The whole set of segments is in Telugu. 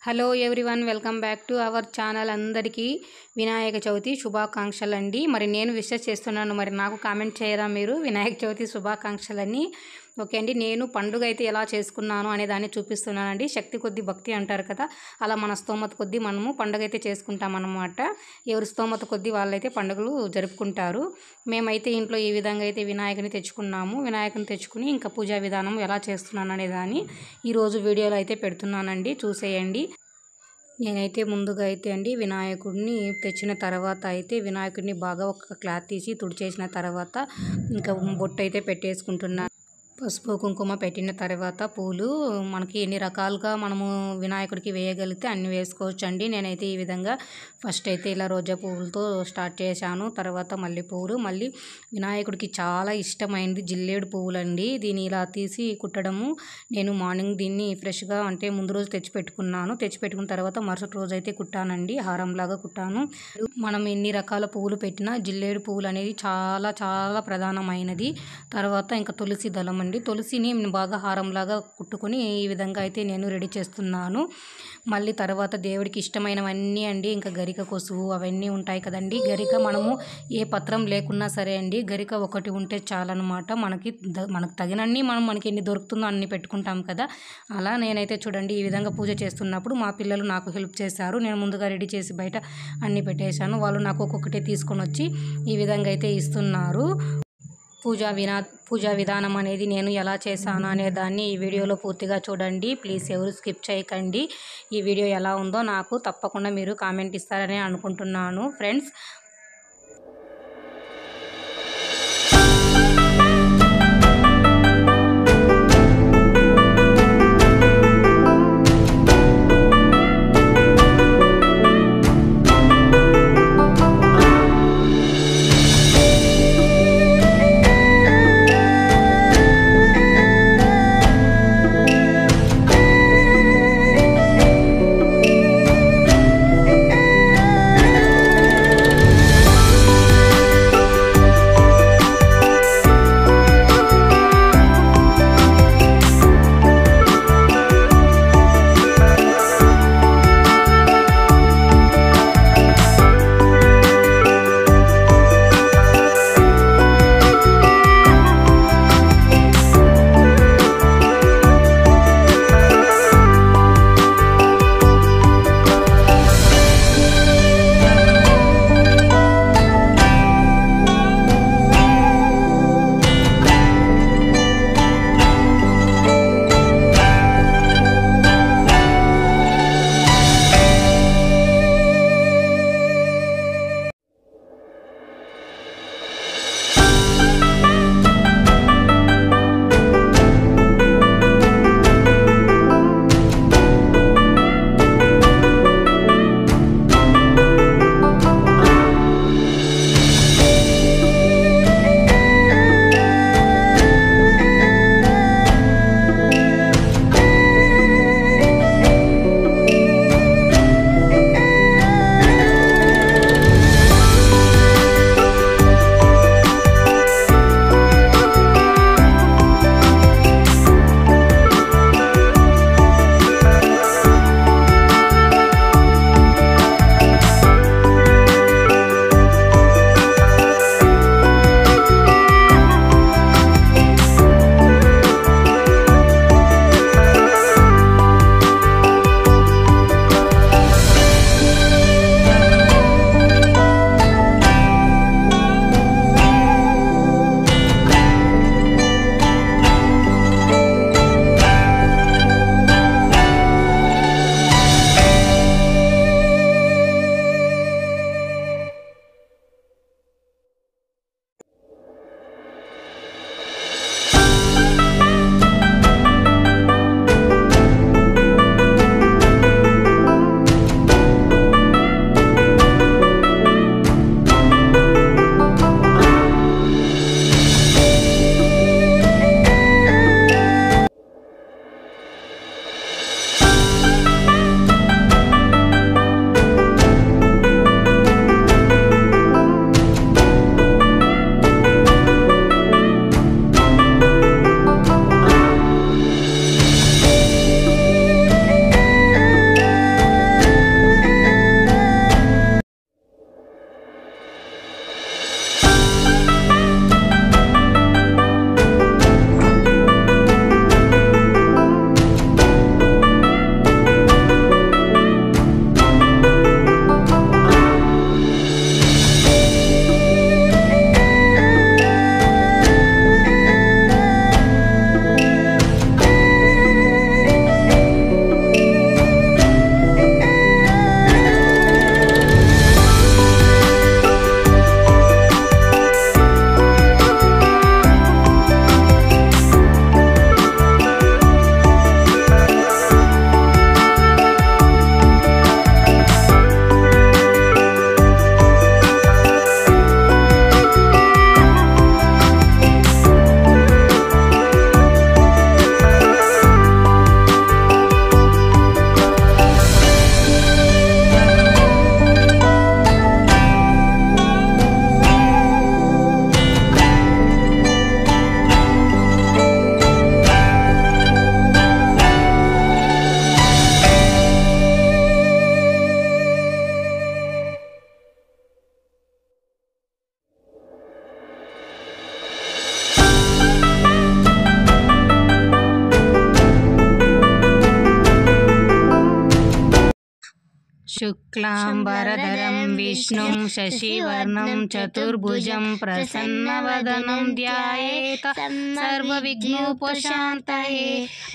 Hello everyone, welcome back to our channel. అందరికీ వినాయక చవితి శుభాకాంక్షలు అండి. మరి నేను విషెస్ చేస్తున్నాను, మరి నాకు కామెంట్ చేయరా మీరు వినాయక చవితి శుభాకాంక్షలని? ఓకే అండి, నేను పండుగ అయితే ఎలా చేసుకున్నాను అనే దాన్ని చూపిస్తున్నానండి. శక్తి కొద్ది భక్తి అంటారు కదా, అలా మన స్తోమత కొద్దీ మనము పండుగ అయితే చేసుకుంటాం అన్నమాట. ఎవరి స్తోమత కొద్దీ వాళ్ళైతే పండుగలు జరుపుకుంటారు. మేమైతే ఇంట్లో ఈ విధంగా అయితే వినాయకుని తెచ్చుకున్నాము. వినాయకుని తెచ్చుకుని ఇంకా పూజా విధానం ఎలా చేస్తున్నాను అనే దాన్ని ఈరోజు వీడియోలో అయితే పెడుతున్నానండి, చూసేయండి. నేనైతే ముందుగా అయితే అండి వినాయకుడిని తెచ్చిన తర్వాత అయితే వినాయకుడిని బాగా ఒక క్లాత్ తీసి తుడిచేసిన తర్వాత ఇంకా బొట్టు అయితే పెట్టేసుకుంటున్నాను. పసుపు కుంకుమ పెట్టిన తర్వాత పూలు మనకి ఎన్ని రకాలుగా మనము వినాయకుడికి వేయగలిగితే అన్ని వేసుకోవచ్చు అండి. నేనైతే ఈ విధంగా ఫస్ట్ అయితే ఇలా రోజా పువ్వులతో స్టార్ట్ చేశాను. తర్వాత మల్లె పువ్వులు, మళ్ళీ వినాయకుడికి చాలా ఇష్టమైనది జిల్లేడు పువ్వులండి. దీన్ని ఇలా తీసి కుట్టడము నేను మార్నింగ్ దీన్ని ఫ్రెష్గా అంటే ముందు రోజు తెచ్చిపెట్టుకున్న తర్వాత మరుసటి రోజు అయితే కుట్టానండి, హారంలాగా కుట్టాను. మనం ఎన్ని రకాల పువ్వులు పెట్టినా జిల్లేడు పువ్వులు అనేది చాలా చాలా ప్రధానమైనది. తర్వాత ఇంకా తులసి దళం అండి, తులసిని బాగా హారంలాగా కుట్టుకొని ఈ విధంగా అయితే నేను రెడీ చేస్తున్నాను. మళ్ళీ తర్వాత దేవుడికి ఇష్టమైనవన్నీ అండి, ఇంకా గరిక కొసువు అవన్నీ ఉంటాయి కదండి. గరిక మనము ఏ పత్రం లేకున్నా సరే అండి, గరిక ఒకటి ఉంటే చాలన్నమాట. మనకు తగినన్ని మనకి ఎన్ని దొరుకుతుందో అన్ని పెట్టుకుంటాం కదా. అలా నేనైతే చూడండి ఈ విధంగా పూజ చేస్తున్నప్పుడు మా పిల్లలు నాకు హెల్ప్ చేశారు. నేను ముందుగా రెడీ చేసి బయట అన్ని పెట్టేశాను. వాళ్ళు నాకు ఒక్కొక్కటి తీసుకొని వచ్చి ఈ విధంగా అయితే ఇస్తున్నారు. పూజా విధానం అనేది నేను ఎలా చేశాను అనే దాన్ని ఈ వీడియోలో పూర్తిగా చూడండి. ప్లీజ్ ఎవరు స్కిప్ చేయకండి. ఈ వీడియో ఎలా ఉందో నాకు తప్పకుండా మీరు కామెంట్ ఇస్తారని అనుకుంటున్నాను ఫ్రెండ్స్. शुक्लांबरधरं विष्णुं शशिवर्णं चतुर्भुजं प्रसन्नवदनं ध्यायेत् सर्वविघ्नोपशान्तये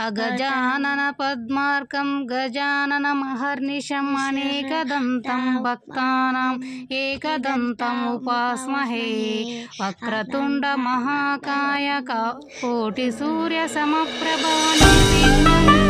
अगजानन पद्मार्कं गजाननमहर्निशम् अनेकदन्तं भक्तानाम् एकदन्तम् उपास्महे वक्रतुण्ड महाकाय कोटिसूर्यसमप्रभा निर्विघ्नं